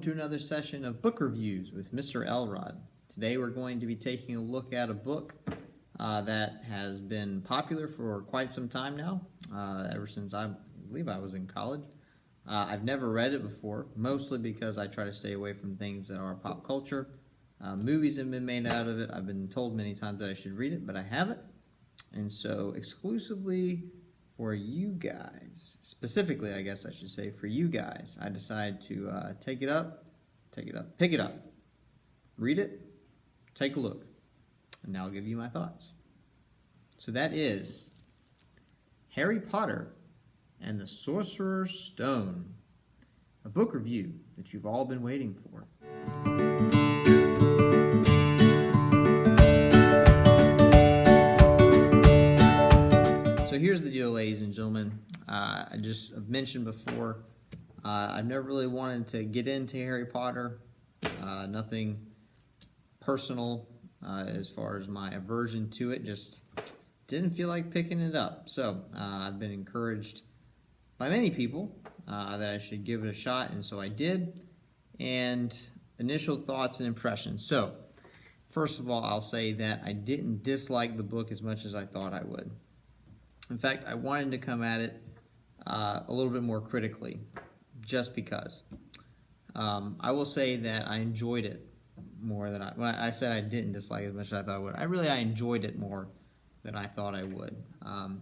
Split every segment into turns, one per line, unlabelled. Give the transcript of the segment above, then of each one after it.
to another session of book reviews with Mr. Elrod. Today we're going to be taking a look at a book that has been popular for quite some time now, ever since I believe I was in college. I've never read it before, mostly because I try to stay away from things that are pop culture. Movies have been made out of it. I've been told many times that I should read it, but I haven't. And so exclusively for you guys, specifically I guess I should say for you guys, I decided to pick it up, read it, take a look, and now I'll give you my thoughts. So that is Harry Potter and the Sorcerer's Stone, a book review that you've all been waiting for. So here's the deal, ladies and gentlemen. I just mentioned before, I've never really wanted to get into Harry Potter. Nothing personal as far as my aversion to it. Just didn't feel like picking it up. So I've been encouraged by many people that I should give it a shot, and so I did. And initial thoughts and impressions. So first of all, I'll say that I didn't dislike the book as much as I thought I would. In fact, I wanted to come at it a little bit more critically, just because. I will say that I enjoyed it more than when I said I didn't dislike it as much as I thought I would. I enjoyed it more than I thought I would.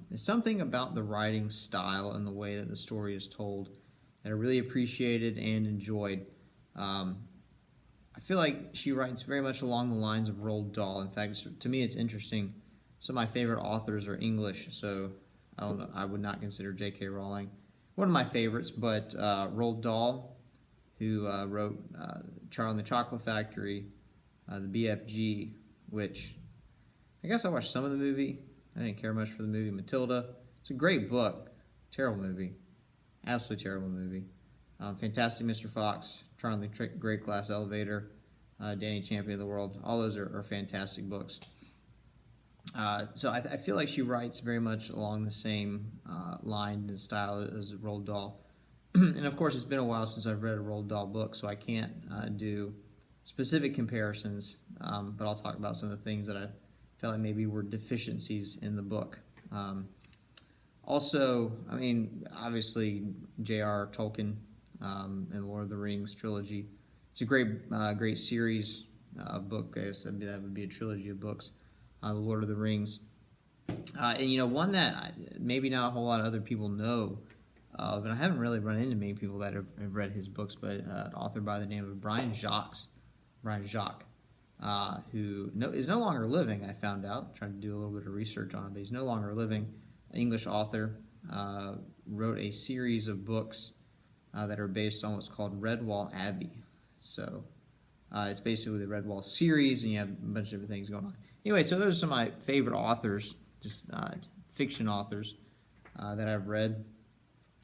There's something about the writing style and the way that the story is told that I really appreciated and enjoyed. I feel like she writes very much along the lines of Roald Dahl. In fact, to me, it's interesting. Some of my favorite authors are English, so I would not consider J.K. Rowling one of my favorites, but Roald Dahl, who wrote Charlie and the Chocolate Factory, the BFG, which I guess I watched some of the movie. I didn't care much for the movie. Matilda, it's a great book. Terrible movie. Absolutely terrible movie. Fantastic Mr. Fox, Charlie and the Great Glass Elevator, Danny Champion of the World. All those are fantastic books. So I feel like she writes very much along the same line and style as Roald Dahl. And of course, it's been a while since I've read a Roald Dahl book, so I can't do specific comparisons, but I'll talk about some of the things that I felt like maybe were deficiencies in the book. Also, I mean, obviously, J.R. Tolkien and Lord of the Rings trilogy. It's a great series of book. I guess that would be a trilogy of books. The Lord of the Rings. And one that maybe not a whole lot of other people know of, and I haven't really run into many people that have read his books, but an author by the name of Brian Jacques, who is no longer living, I found out, trying to do a little bit of research on him, but he's no longer living. An English author, wrote a series of books that are based on what's called Redwall Abbey. So it's basically the Redwall series, and you have a bunch of different things going on. Anyway, so those are some of my favorite authors, just fiction authors that I've read.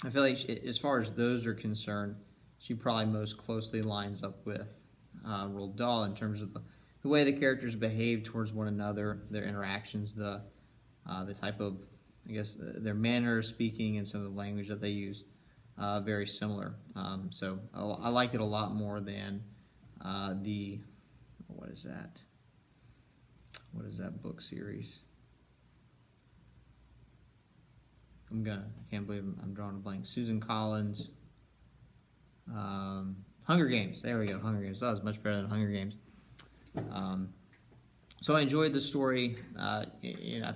I feel like as far as those are concerned, she probably most closely lines up with Roald Dahl in terms of the way the characters behave towards one another, their interactions, the type of, I guess, their manner of speaking and some of the language that they use, very similar. So I liked it a lot more than what is that? What is that book series? I can't believe I'm drawing a blank. Susan Collins. Hunger Games. There we go, Hunger Games. That was much better than Hunger Games. So I enjoyed the story. I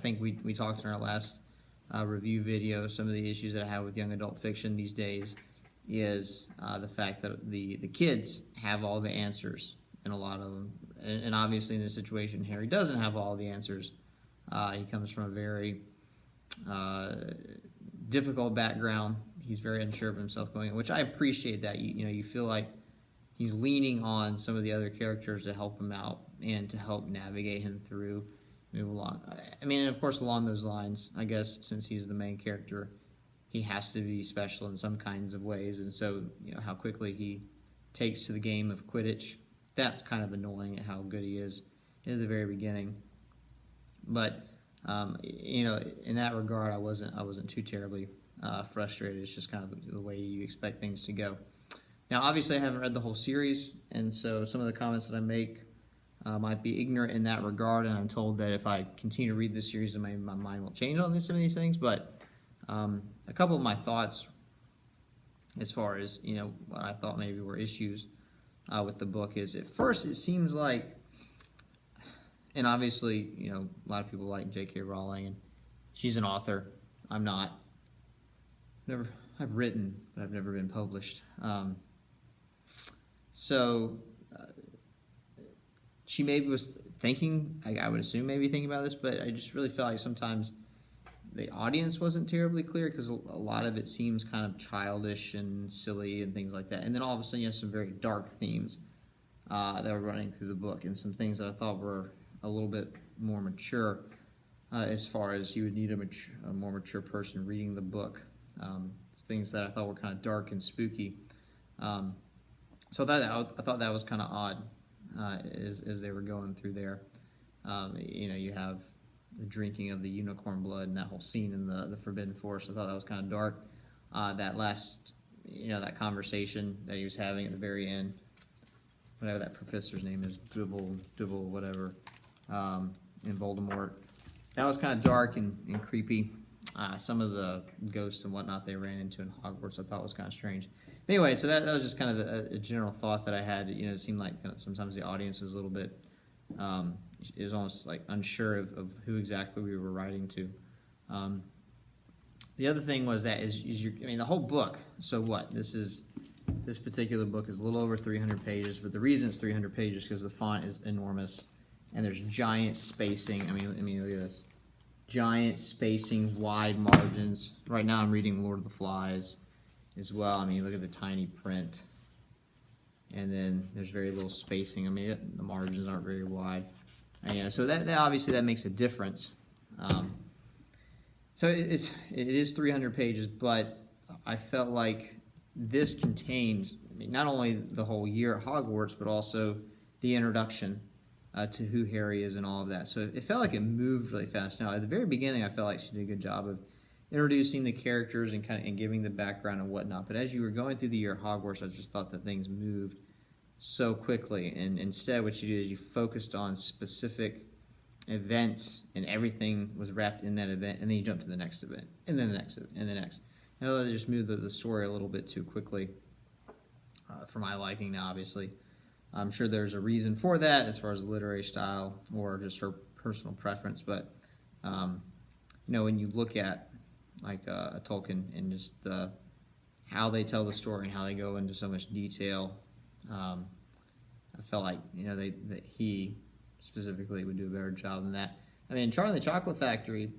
think we talked in our last review video. Some of the issues that I have with young adult fiction these days is the fact that the kids have all the answers in a lot of them. And obviously in this situation, Harry doesn't have all the answers. He comes from a very difficult background. He's very unsure of himself going in, which I appreciate that. You feel like he's leaning on some of the other characters to help him out and to help navigate him through, move along. I mean, and of course, along those lines, I guess since he's the main character, he has to be special in some kinds of ways. And so, how quickly he takes to the game of Quidditch, that's kind of annoying at how good he is in the very beginning. But in that regard, I wasn't too terribly frustrated. It's just kind of the way you expect things to go. Now, obviously, I haven't read the whole series, and so some of the comments that I make might be ignorant in that regard, and I'm told that if I continue to read the series, then my mind will change on some of these things. But a couple of my thoughts, as far as what I thought maybe were issues with the book, is at first it seems like, and obviously a lot of people like J.K. Rowling, and she's an author. I'm not. I've written, but I've never been published. So she maybe was thinking, I would assume maybe thinking about this, but I just really felt like sometimes the audience wasn't terribly clear, because a lot of it seems kind of childish and silly and things like that. And then all of a sudden you have some very dark themes that were running through the book, and some things that I thought were a little bit more mature, as far as you would need a more mature person reading the book. Things that I thought were kind of dark and spooky. So I thought that was kind of odd as they were going through there. You have the drinking of the unicorn blood and that whole scene in the Forbidden Forest. I thought that was kind of dark. That last, that conversation that he was having at the very end, whatever that professor's name is, Dibble, whatever, in Voldemort. That was kind of dark and creepy. Some of the ghosts and whatnot they ran into in Hogwarts I thought was kind of strange. But anyway, so that was just kind of a general thought that I had. It seemed like sometimes the audience was a little bit, it was almost like unsure of who exactly we were writing to. The other thing was that the whole book. So what? This particular book is a little over 300 pages, but the reason it's 300 pages is because the font is enormous and there's giant spacing. I mean, look at this. Giant spacing, wide margins. Right now I'm reading Lord of the Flies as well. I mean, look at the tiny print. And then there's very little spacing. I mean, the margins aren't very wide. And, so that obviously that makes a difference. So it is 300 pages, but I felt like this contains, not only the whole year at Hogwarts, but also the introduction to who Harry is and all of that. So it felt like it moved really fast. Now, at the very beginning, I felt like she did a good job of introducing the characters and giving the background and whatnot. But as you were going through the year at Hogwarts, I just thought that things moved so quickly. And instead, what you do is you focused on specific events, and everything was wrapped in that event, and then you jump to the next event, and then the next event, and the next. I know they just moved the story a little bit too quickly for my liking now, obviously. I'm sure there's a reason for that as far as the literary style or just her personal preference, but when you look at like a Tolkien and just how they tell the story and how they go into so much detail, I felt like that he specifically would do a better job than that. I mean, Charlie and the Chocolate Factory,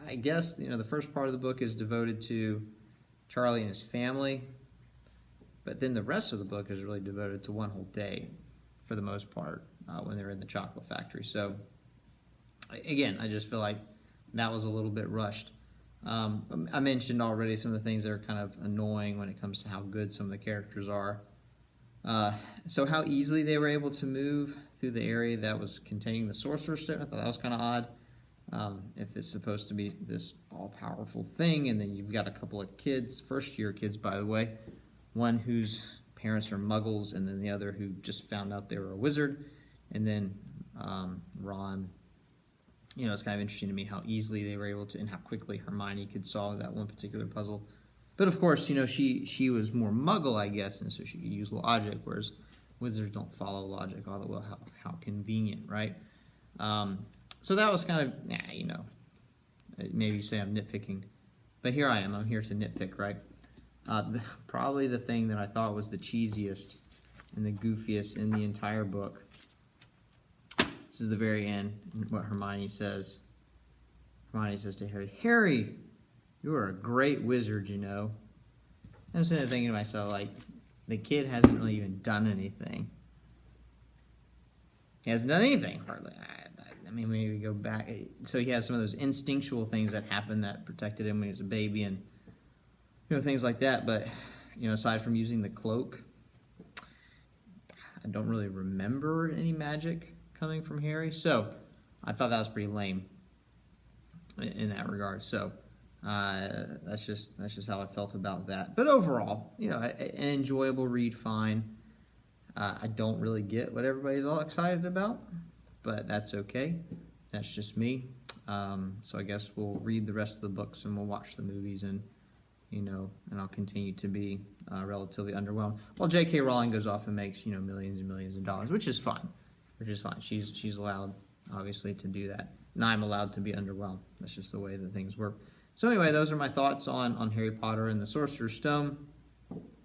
I guess the first part of the book is devoted to Charlie and his family. But then the rest of the book is really devoted to one whole day, for the most part, when they're in the chocolate factory. So, again, I just feel like that was a little bit rushed. I mentioned already some of the things that are kind of annoying when it comes to how good some of the characters are. So how easily they were able to move through the area that was containing the Sorcerer Stone, I thought that was kind of odd. If it's supposed to be this all-powerful thing, and then you've got a couple of kids, first-year kids, by the way, one whose parents are muggles, and then the other who just found out they were a wizard, and then Ron. It's kind of interesting to me how easily they were able to, and how quickly Hermione could solve that one particular puzzle. But of course, she was more muggle, I guess, and so she could use logic, whereas wizards don't follow logic all the way. How convenient, right? So that was kind of, maybe you say I'm nitpicking, but here I am. I'm here to nitpick, right? Probably the thing that I thought was the cheesiest and the goofiest in the entire book. This is the very end, what Hermione says. Hermione says to Harry, "Harry, you are a great wizard, And I'm sitting there thinking to myself, like, the kid hasn't really even done anything. He hasn't done anything, hardly. I mean, maybe go back. So he has some of those instinctual things that happened that protected him when he was a baby, and things like that. But aside from using the cloak, I don't really remember any magic coming from Harry. So I thought that was pretty lame in that regard. So That's just how I felt about that. But overall, you know, an enjoyable read, fine. I don't really get what everybody's all excited about, but that's okay. That's just me. So I guess we'll read the rest of the books and we'll watch the movies, and you know, and I'll continue to be relatively underwhelmed. While J.K. Rowling goes off and makes, you know, millions and millions of dollars, which is fine. She's allowed, obviously, to do that, and I'm allowed to be underwhelmed. That's just the way that things work. So anyway, those are my thoughts on Harry Potter and the Sorcerer's Stone.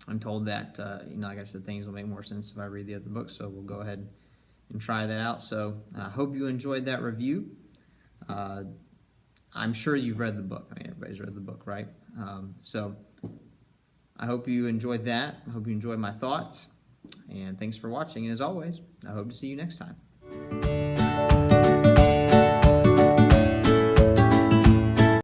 I'm told that, you know, like I said, things will make more sense if I read the other books, so we'll go ahead and try that out. So I hope you enjoyed that review. I'm sure you've read the book. I mean, everybody's read the book, right? So I hope you enjoyed that. I hope you enjoyed my thoughts. And thanks for watching. And as always, I hope to see you next time.